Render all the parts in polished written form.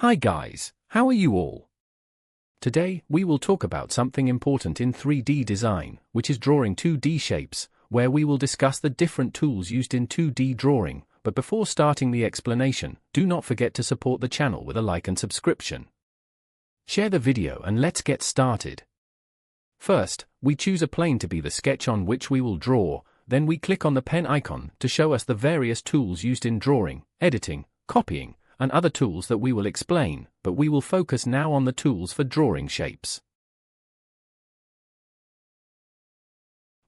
Hi guys, how are you all? Today, we will talk about something important in 3D design, which is drawing 2D shapes, where we will discuss the different tools used in 2D drawing. But before starting the explanation, do not forget to support the channel with a like and subscription. Share the video and let's get started. First, we choose a plane to be the sketch on which we will draw, then we click on the pen icon to show us the various tools used in drawing, editing, copying, and other tools that we will explain, but we will focus now on the tools for drawing shapes.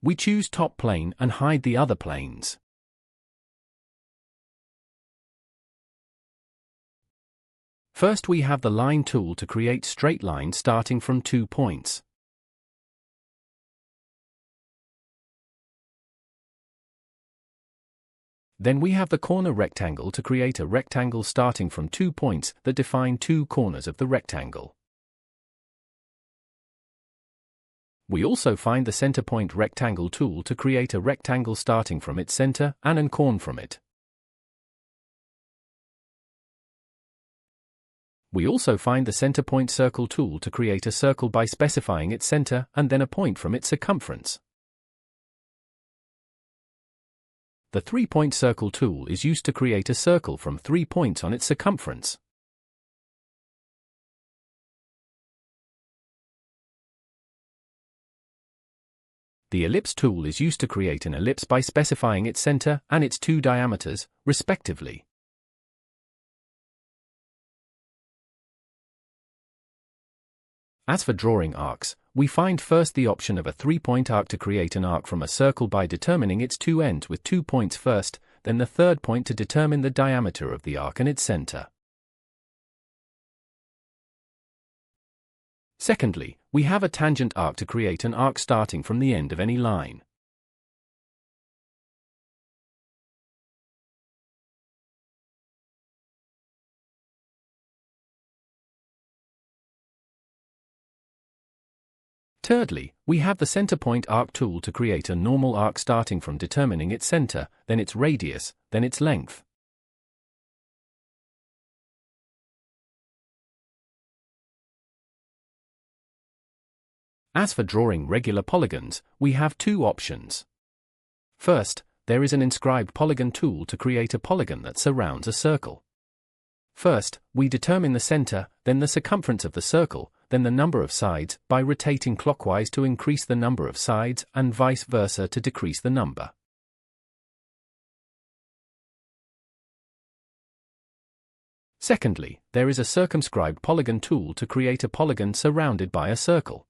We choose top plane and hide the other planes. First we have the line tool to create straight lines starting from 2 points. Then we have the corner rectangle to create a rectangle starting from 2 points that define 2 corners of the rectangle. We also find the center point rectangle tool to create a rectangle starting from its center and a corner from it. We also find the center point circle tool to create a circle by specifying its center and then a point from its circumference. The 3-point circle tool is used to create a circle from 3 points on its circumference. The ellipse tool is used to create an ellipse by specifying its center and its 2 diameters, respectively. As for drawing arcs, we find first the option of a 3-point arc to create an arc from a circle by determining its 2 ends with 2 points first, then the 3rd point to determine the diameter of the arc and its center. Secondly, we have a tangent arc to create an arc starting from the end of any line. Thirdly, we have the center point arc tool to create a normal arc starting from determining its center, then its radius, then its length. As for drawing regular polygons, we have 2 options. First, there is an inscribed polygon tool to create a polygon that surrounds a circle. First, we determine the center, then the circumference of the circle, then the number of sides, by rotating clockwise to increase the number of sides and vice versa to decrease the number. Secondly, there is a circumscribed polygon tool to create a polygon surrounded by a circle.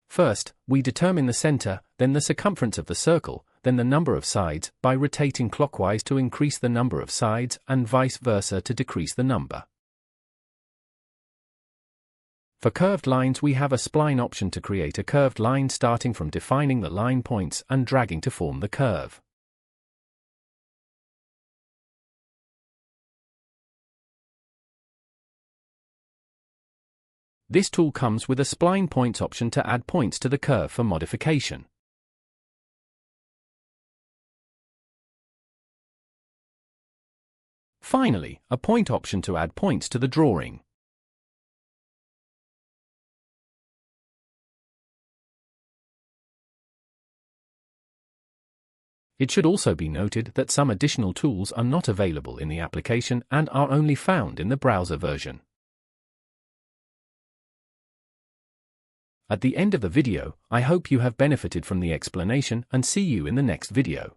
First, we determine the center, then the circumference of the circle, then the number of sides, by rotating clockwise to increase the number of sides and vice versa to decrease the number. For curved lines we have a spline option to create a curved line starting from defining the line points and dragging to form the curve. This tool comes with a spline points option to add points to the curve for modification. Finally, a point option to add points to the drawing. It should also be noted that some additional tools are not available in the application and are only found in the browser version. At the end of the video, I hope you have benefited from the explanation and see you in the next video.